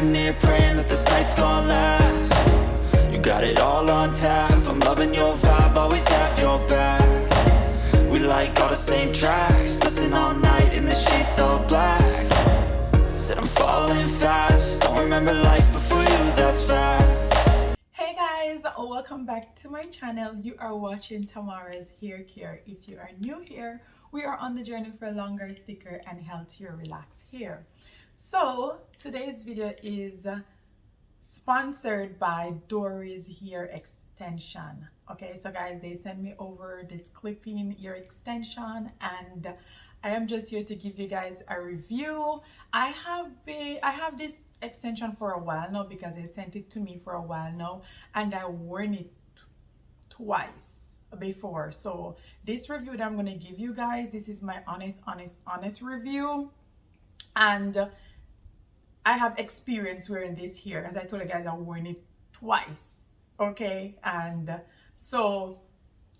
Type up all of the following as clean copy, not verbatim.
sitting here praying that this night's gonna last. You got it all on tap, I'm loving your vibe, always have your back. We like all the same tracks, listen all night in the sheets all black. Said I'm falling fast, don't remember life before you, that's facts. Hey guys, welcome back to my channel. You are watching Tamara's Hair Care. If you are new here, we are on the journey for longer, thicker and healthier relaxed hair. So today's video is sponsored by DOORES Hair Extension. Okay, so guys, they sent me over this clip-in ear extension and I am just here to give you guys a review. I have this extension for a while now because they sent it to me for a while now and I worn it twice before. So this review that I'm going to give you guys, this is my honest review, and I have experience wearing this here. As I told you guys, I worn it twice. Okay, and so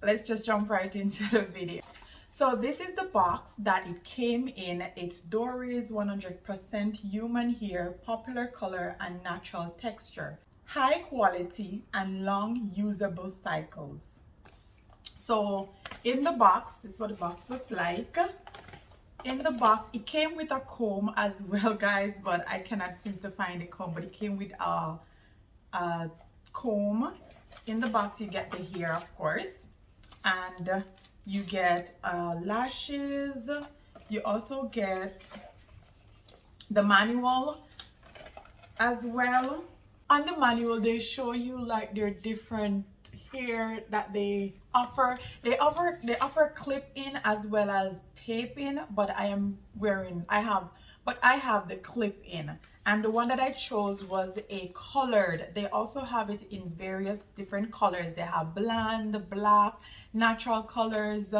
let's just jump right into the video. So this is the box that it came in. It's DOORES 100% human hair, popular color and natural texture, high quality and long usable cycles. So in the box, this is what the box looks like. In the box, it came with a comb as well, guys, but I cannot seem to find the comb, but it came with a comb. In the box, you get the hair, of course, and you get lashes. You also get the manual as well. On the manual, they show you like their different hair that they offer. They offer clip-in as well as tape-in, but I have the clip-in, and the one that I chose was a colored. They also have it in various different colors. They have blonde, black, natural colors,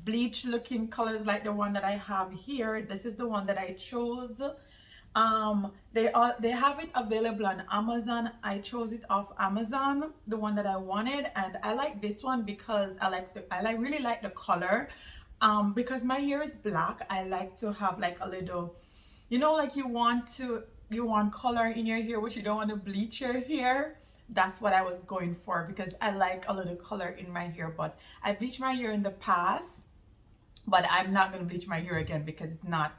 bleach looking colors like the one that I have here. This is the one that I chose. They have it available on Amazon. I chose it off Amazon, the one that I wanted, and I like this one because I really like the color. Because my hair is black, I like to have like a little, you know, like you want color in your hair, but you don't want to bleach your hair. That's what I was going for because I like a little color in my hair. But I bleached my hair in the past, but I'm not going to bleach my hair again because it's not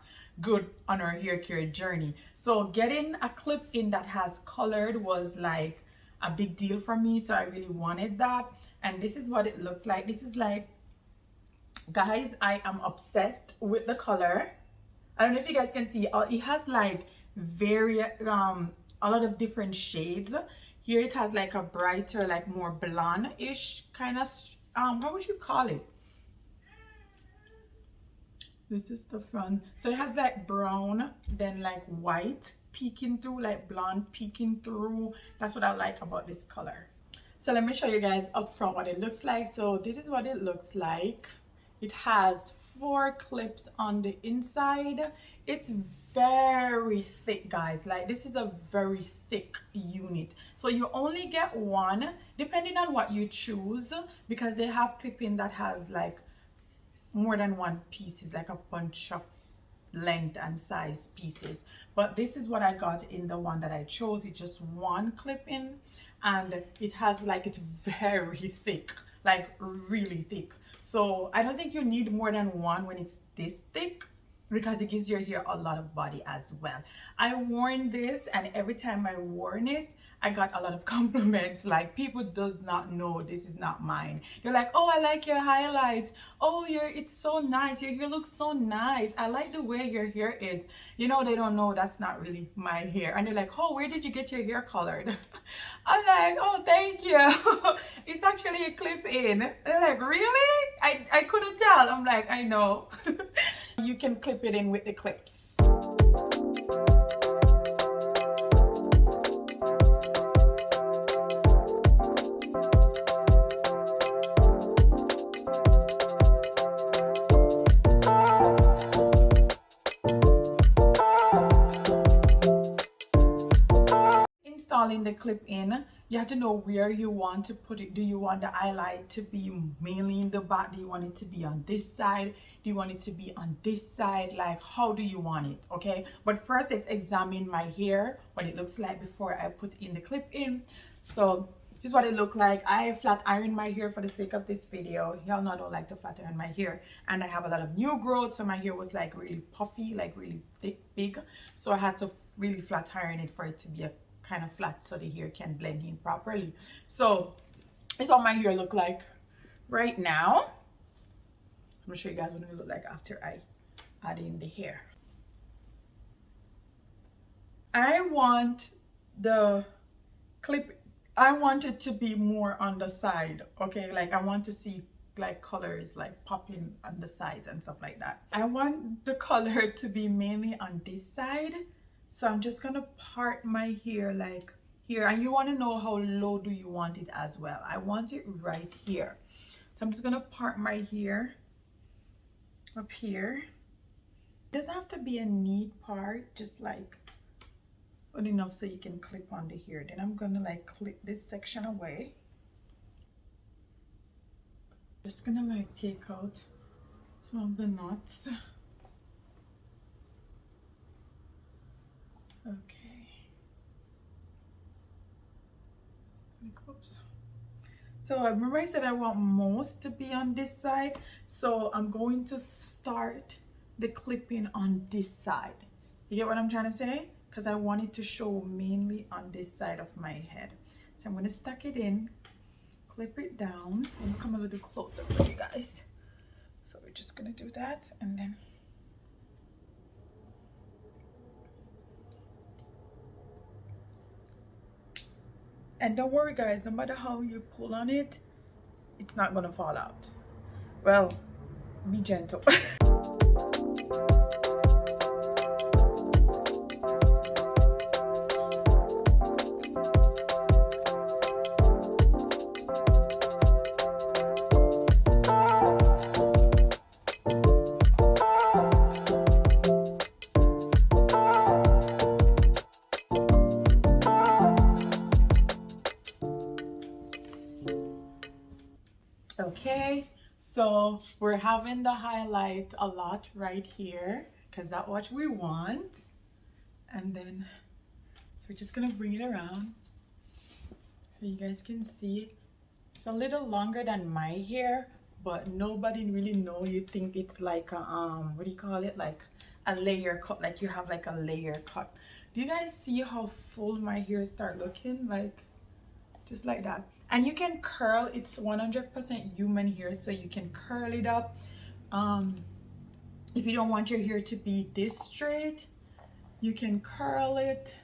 good on our hair care journey. So getting a clip-in that has colored was like a big deal for me, so I really wanted that. And this is what it looks like. This is like, guys, I am obsessed with the color. I don't know if you guys can see, it has like a lot of different shades. Here it has like a brighter, like more blonde-ish kind of how would you call it? This is the front. So it has like brown, then like white peeking through, like blonde peeking through. That's what I like about this color. So let me show you guys up front what it looks like. So this is what it looks like. It has 4 clips on the inside. It's very thick, guys. Like this is a very thick unit. So you only get one depending on what you choose, because they have clip-in that has like more than one pieces, like a bunch of length and size pieces. But this is what I got in the one that I chose. It's just one clip-in, and it has like, it's very thick, like really thick. So I don't think you need more than one when it's this thick, because it gives your hair a lot of body as well. I worn this, and every time I worn it, I got a lot of compliments. Like, people does not know this is not mine. They're like, oh, I like your highlights. Oh, it's so nice. Your hair looks so nice. I like the way your hair is. You know, they don't know that's not really my hair. And they're like, oh, where did you get your hair colored? I'm like, oh, thank you. It's actually a clip-in. They're like, really? I couldn't tell. I'm like, I know. You can clip it in with the clips. Installing the clip-in, you have to know where you want to put it. Do you want the highlight to be mainly in the back? Do you want it to be on this side? Do you want it to be on this side? Like, how do you want it? Okay, but first let's examine my hair, what it looks like before I put in the clip in. So this is what it looked like. I flat ironed my hair for the sake of this video. Y'all know I don't like to flat iron my hair, and I have a lot of new growth, so my hair was like really puffy, like really thick, big, so I had to really flat iron it for it to be a kind of flat so the hair can blend in properly. So this is what my hair look like right now. So I'm gonna show you guys what it look like after I add in the hair. I want the clip, I want it to be more on the side, okay? Like I want to see like colors like popping on the sides and stuff like that. I want the color to be mainly on this side. So I'm just gonna part my hair like here, and you want to know how low do you want it as well. I want it right here, so I'm just gonna part my hair up here. It doesn't have to be a neat part, just like good enough so you can clip on the hair. Then I'm gonna like clip this section away. Just gonna like take out some of the knots. Okay. Oops. So remember I said I want most to be on this side, so I'm going to start the clipping on this side. You get what I'm trying to say? Because I want it to show mainly on this side of my head. So I'm going to stack it in, clip it down, and come a little closer for you guys. So we're just going to do that, and then and don't worry guys, no matter how you pull on it, it's not gonna fall out. Well, be gentle. Okay, so we're having the highlight a lot right here because that's what we want. And then so we're just gonna bring it around so you guys can see. It's a little longer than my hair, but nobody really know. You think it's like a what do you call it, like a layer cut, like you have like a layer cut. Do you guys see how full my hair start looking? Like just like that. And you can curl, it's 100% human hair, so you can curl it up. If you don't want your hair to be this straight, you can curl it.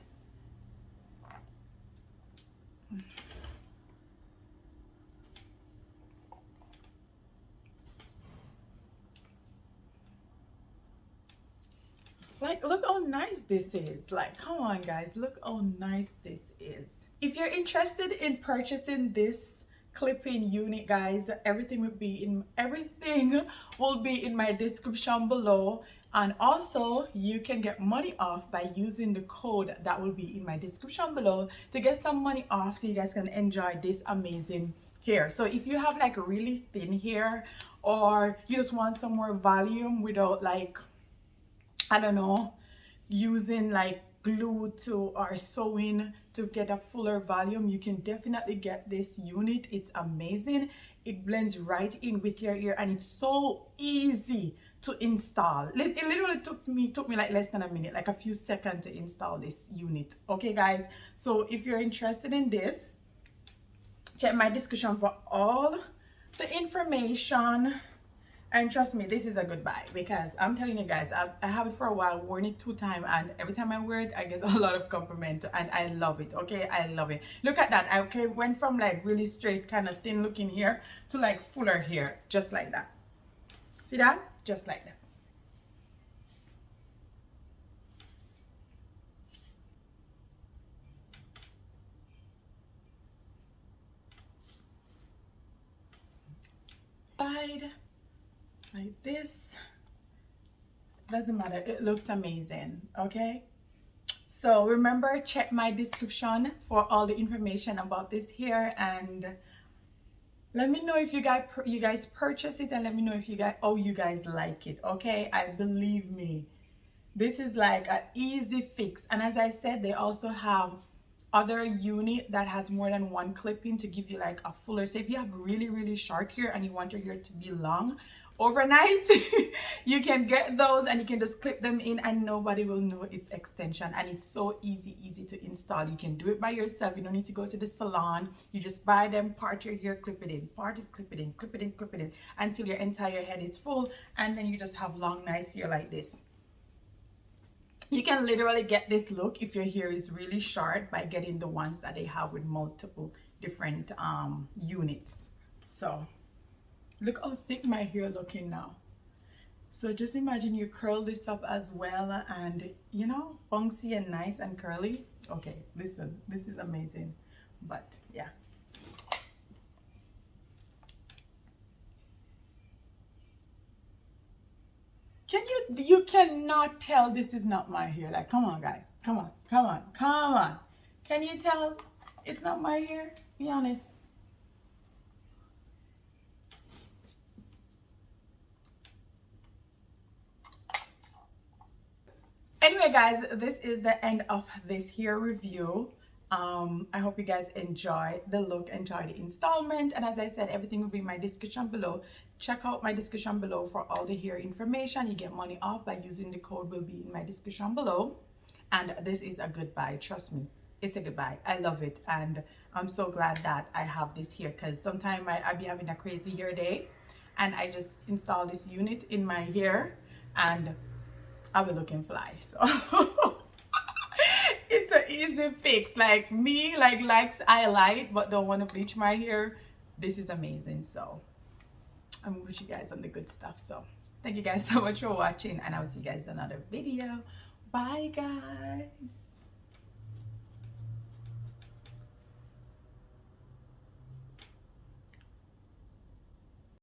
Like, look how nice this is. Like, come on guys, look how nice this is. If you're interested in purchasing this clipping unit, guys, everything will be in my description below. And also you can get money off by using the code that will be in my description below to get some money off, so you guys can enjoy this amazing hair. So if you have like really thin hair, or you just want some more volume without, like, I don't know, using like glue to or sewing to get a fuller volume, you can definitely get this unit. It's amazing. It blends right in with your ear, and it's so easy to install. It literally took me like less than a minute, like a few seconds to install this unit. Okay guys, so if you're interested in this, check my description for all the information. And trust me, this is a good buy, because I'm telling you guys, I have it for a while, worn it 2 times, and every time I wear it, I get a lot of compliment, and I love it. Okay, I love it. Look at that. I went from like really straight, kind of thin looking hair to like fuller hair, just like that. See that? Just like that. Side. Like this, doesn't matter, it looks amazing. Okay, So remember, check my description for all the information about this hair, and let me know if you guys purchase it, and let me know if you guys like it. Okay, I believe me, this is like an easy fix. And as I said, they also have other unit that has more than one clipping to give you like a fuller. So if you have really short hair and you want your hair to be long overnight, you can get those and you can just clip them in and nobody will know it's extension. And it's so easy to install. You can do it by yourself. You don't need to go to the salon. You just buy them, part your hair, clip it in, part it, clip it in, clip it in, clip it in, until your entire head is full, and then you just have long nice hair like this. You can literally get this look if your hair is really short by getting the ones that they have with multiple different units. So look how thick my hair looking now. So just imagine you curl this up as well, and you know, bouncy and nice and curly. Okay, listen, this is amazing. But yeah, you cannot tell this is not my hair. Like, come on guys, come on, can you tell it's not my hair? Be honest. Anyway guys, this is the end of this hair review. I hope you guys enjoy the look, enjoy the installment, and as I said, everything will be in my description below. Check out my description below for all the hair information. You get money off by using the code, will be in my description below. And this is a good buy, trust me, it's a good buy. I love it, and I'm so glad that I have this here, because sometimes I be having a crazy hair day and I just install this unit in my hair and I'll be looking fly. So it's an easy fix. Like me, likes highlight but don't want to bleach my hair. This is amazing. So I'm with you guys on the good stuff. So thank you guys so much for watching, and I'll see you guys in another video. Bye guys.